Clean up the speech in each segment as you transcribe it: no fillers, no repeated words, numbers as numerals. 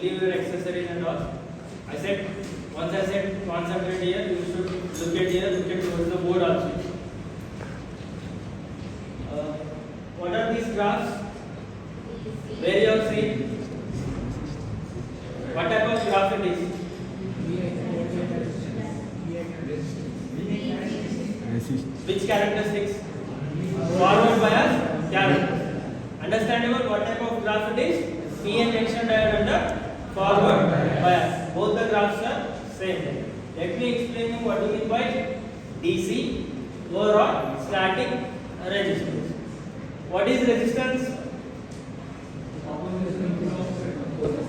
leave your accessories and all. I said once I said concentrate here, you should look at here, look at towards the board also. What are these graphs? Where you have seen? What type of graph it is? Which characteristics? Forward bias characteristics. Understandable? What type of graph it is? P-N junction diagram under forward bias. Both the graphs are same. Let me explain you what do you mean by DC, overall static resistance. What is resistance?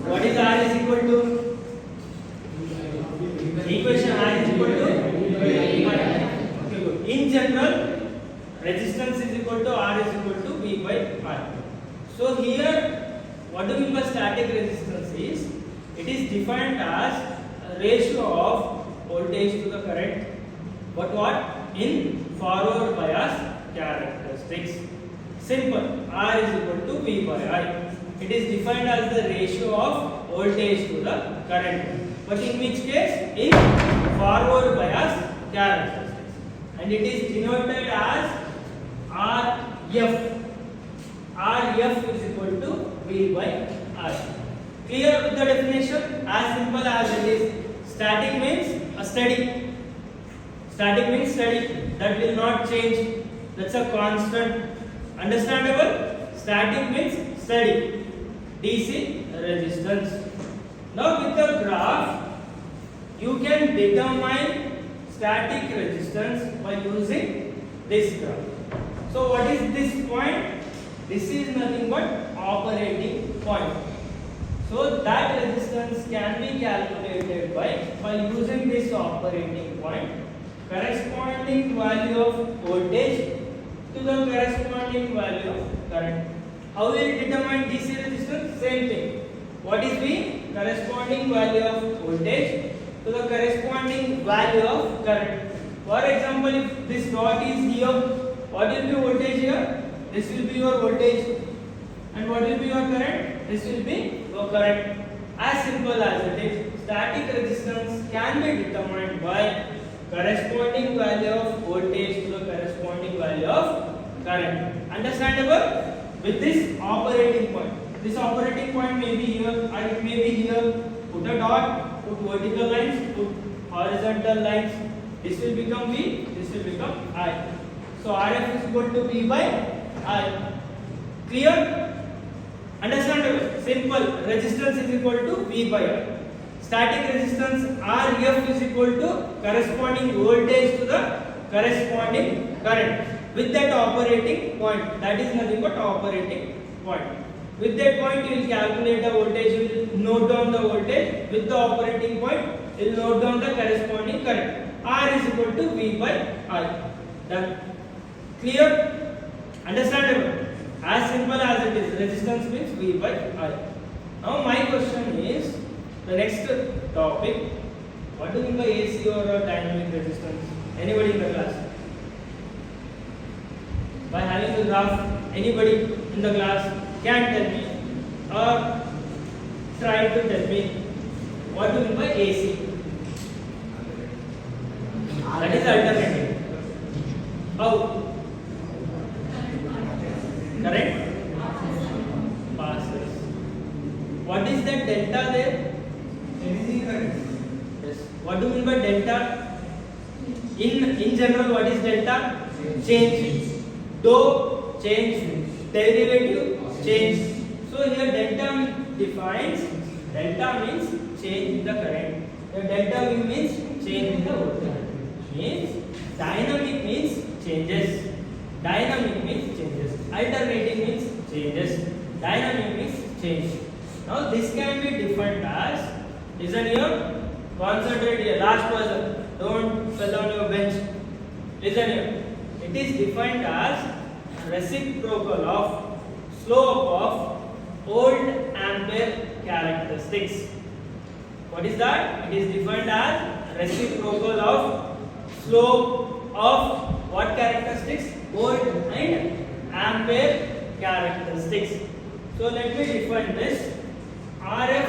What is R is equal to? Equation R is equal to? Okay, good. In general, resistance is equal to R is equal to V by R. So here, what do we mean by static resistance is, it is defined as a ratio of voltage to the current, but what? In forward bias characteristics. Simple. R is equal to V by I. It is defined as the ratio of voltage to the current, but in which case? In forward bias characteristics, and it is denoted as RF. RF is equal to V by I. Clear with the definition? As simple as it is. Static means a steady. Static means steady. That will not change. That's a constant. Understandable? Static means steady. DC resistance. Now with the graph, you can determine static resistance by using this graph. So what is this point? This is nothing but operating point. So that resistance can be calculated by using this operating point, corresponding value of voltage to the corresponding value of current. How will you determine DC resistance? Same thing. What is V? Corresponding value of voltage to the corresponding value of current. For example, if this dot is here, what will be voltage here? This will be your voltage. And what will be your current? This will be your current. As simple as it is. Static resistance can be determined by corresponding value of voltage to the corresponding value of current. Understandable? With this operating point. This operating point may be here or it may be here. Put a dot, put vertical lines, put horizontal lines. This will become V, this will become I. So RF is equal to V by I. Clear? Understandable? Simple. Resistance is equal to V by I. Static resistance RF is equal to corresponding voltage to the corresponding current. With that operating point, that is nothing but operating point. With that point, you will calculate the voltage, you will note down the voltage. With the operating point, you will note down the corresponding current. R is equal to V by I. Done. Clear? Understandable? As simple as it is. Resistance means V by I. Now my question is, the next topic, what do you mean by AC or dynamic resistance? Anybody in the class? By having the graph, anybody in the class can tell me or try to tell me what do you mean by AC? That is alternating. How? Correct? Passes. What is that delta there? Yes. What do you mean by delta? In general, what is delta? Change. Dou, change. Derivative, change. So here delta defines, delta means change in the current. The delta V means change in the voltage. Means dynamic means changes. Dynamic means changes. Alternating means changes. Dynamic means change. Now this can be defined as, listen here, concentrate here, last person, don't sit on your bench. Listen here. It is defined as reciprocal of slope of old ampere characteristics. What is that? It is defined as reciprocal of slope of what characteristics? Old and ampere characteristics. So let me define this. RF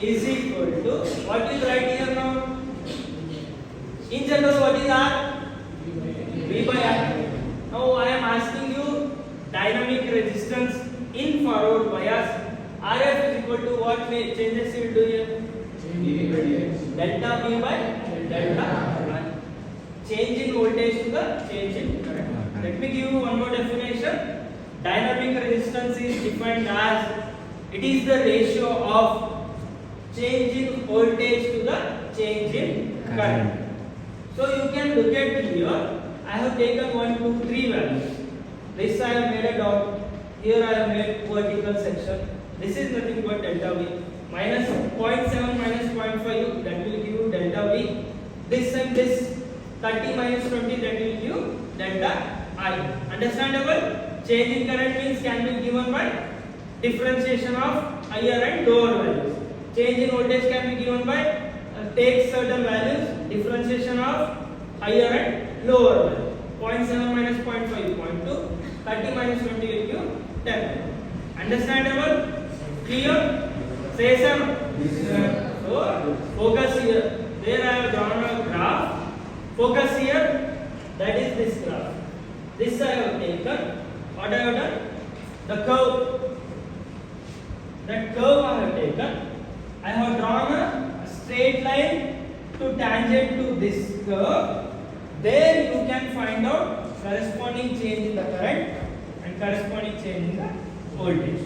is equal to what is right here now? In general, what is R? V by R. Now I am asking you dynamic resistance in forward bias. RF is equal to what changes you will do here? Delta V by delta R. Change in voltage to the change in current. Let me give you one more definition. Dynamic resistance is defined as it is the ratio of change in voltage to the change in current. So you can look at here. I have taken 1, 2, 3 values. This I have made a dot. Here I have made vertical section. This is nothing but delta V. Minus 0.7 minus 0.5 that will give you delta V. This and this 30 minus 20 that will give you delta I. Understandable? Change in current means can be given by differentiation of higher and lower values. Change in voltage can be given by take certain values, differentiation of higher and lower value. 0.7 minus 0.5, 0.2, 30 minus 20 will give 10. Understandable? Clear? Say some. So focus here. There I have drawn a graph. Focus here. That is this graph. This I have taken. What I have done? The curve. That curve I have taken. I have drawn a straight line to tangent to this curve. There you can find out corresponding change in the current and corresponding change in the voltage.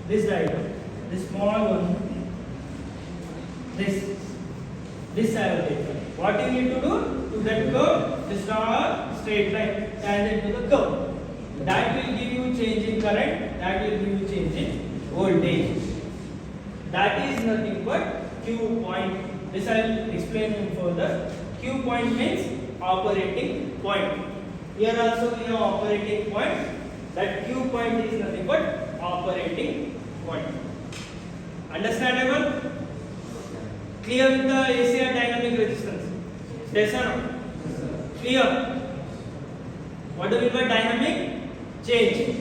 This diagram, this small one, this I have taken. What you need to do to that curve? Just draw a straight line tangent to the curve. That will give you change in current. That will give you change in voltage. That is nothing but Q point. This I will explain further. Q point means operating point. Here also we have operating point. That Q point is nothing but operating point. Understandable? Clear with the AC and dynamic resistance? Yes or no? Clear? What do we mean by dynamic? Change.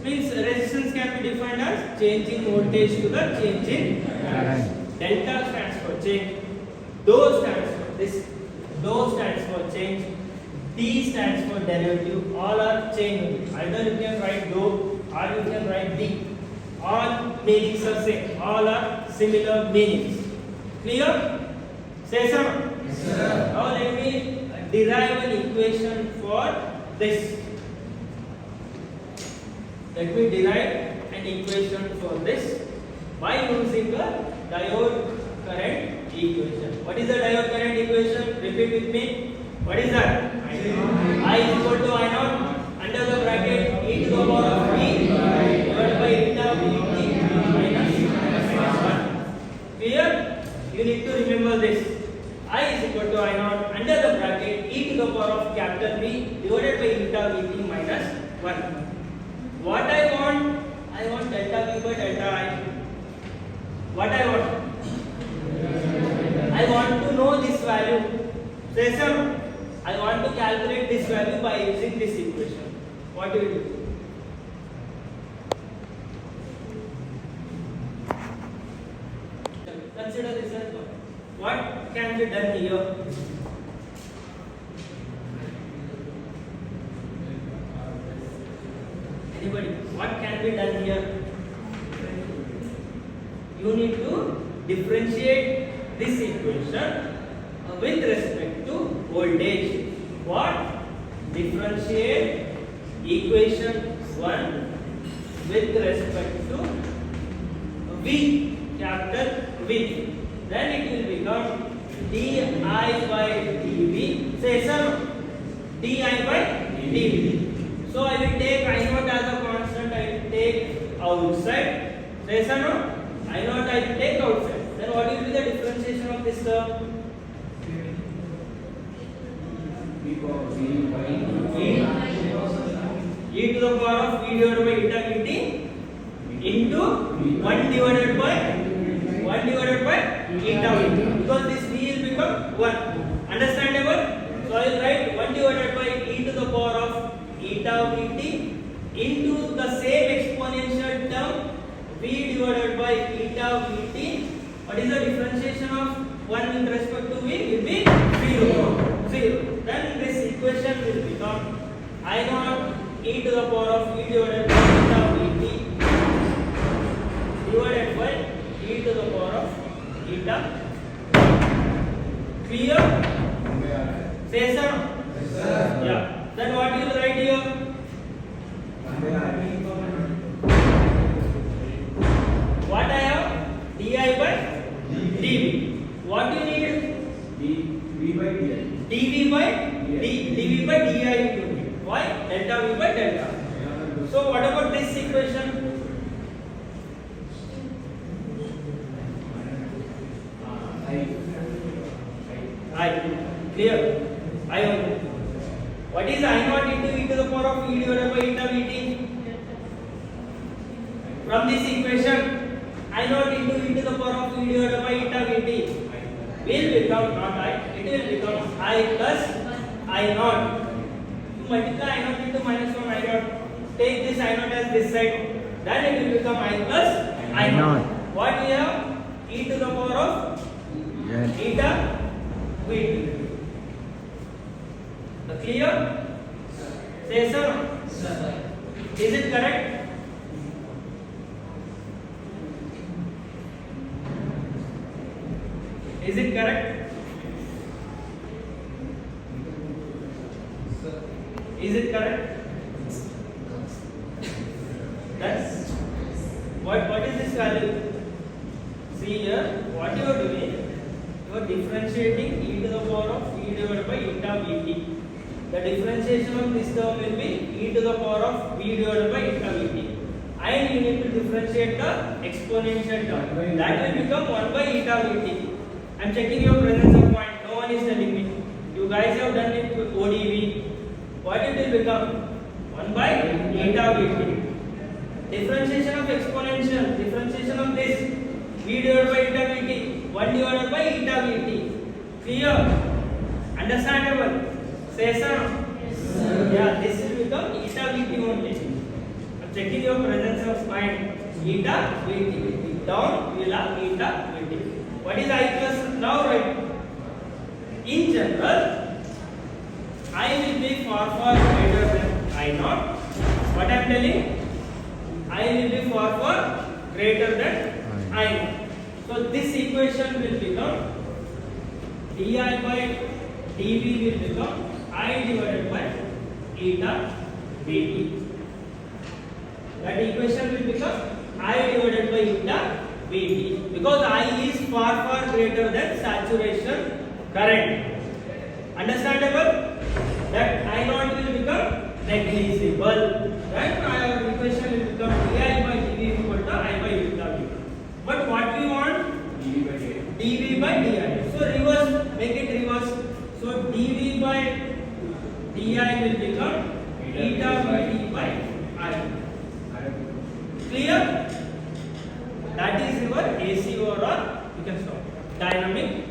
Means resistance can be defined as change in voltage to the change in current. Delta stands for change. Dou stands for this. Dou stands for change. D stands for derivative. All are change. Either you can write dou or you can write D. All meanings are same. All are similar meanings. Clear? Say some. Yes, sir. Now let me derive an equation for this. Let me derive an equation for this by using the diode current equation. What is the diode current equation? Repeat with me. What is that? I is equal to I naught under the bracket e to the power of v divided by eta vt minus 1. Clear? You need to remember this. I is equal to I naught under the bracket e to the power of capital V divided by eta vt minus 1. What I want delta V by delta I. What I want to know this value. Say some. I want to calculate this value by using this equation. What do you do? Consider this as one. What can be done here? Anybody? What can be done here? You need to differentiate this equation with respect to voltage. What? Differentiate equation 1 with respect to V, capital V. Then it will become di by dV. Say sir, di by dV. So I will take I naught as a constant. I will take outside. Say sir, no? I naught I will take outside. Then what will be the differentiation of this term? E to the power of V divided by eta vt into 1 divided by eta vt, because this v will become 1. Understandable? So I will write 1 divided by e to the power of eta vt into the same exponential term v divided by eta vt. What is the differentiation of 1 with respect to V? Will be 0. 0. Then this equation will become I naught e to the power of e divided by eta Vt divided by e to the power of eta. Clear? Say sir. Yes, sir. Yeah. Then what you will write here? What I have? Di by dv. What you need? dv by di. dv by dv by di. Why? Delta v by delta. So what about this equation? I. Clear? I only. What is I naught into e to the power of e divided by eta Vt? From this equation, I naught into e to the power of e divided by eta Vt will become not I, it will become I plus I naught. You multiply I naught into minus 1 I naught. Take this I naught as this side. Then it will become I plus I naught. What we have? E to the power of eta Vt. Clear? Say sir. Sir. Is it correct? Is it correct? Is it correct? That's what is this value? See here, what you are doing, you are differentiating e to the power of e divided by eta Vt. The differentiation of this term will be e to the power of v divided by eta Vt. And you need to differentiate the exponential term. That will become 1 by eta Vt. I am checking your presence of point. No one is telling me. You guys have done it with ODV. What it will become? 1 by eta Vt. Differentiation of exponential. Differentiation of this v divided by eta Vt. 1 divided by eta Vt. Clear? Understandable? Say sir. Yes, sir. Yeah, this will become eta Vt only. I'm checking your presence of mind. Eta Vt. Down we will have eta Vt. What is I plus now right? In general, I will be far greater than I naught. What I am telling? I will be far greater than I naught. So this equation will become di by dv will become I divided by eta Vt. That equation will become I divided by eta Vt, because I is far greater than saturation current. Understandable? That I naught will become negligible. Then our equation will become di by dv equal to I by eta Vt. But what we want? dv by di. So reverse, make it reverse. So dv by di will become eta Vt by I. Clear? That is your AC or you can stop. Dynamic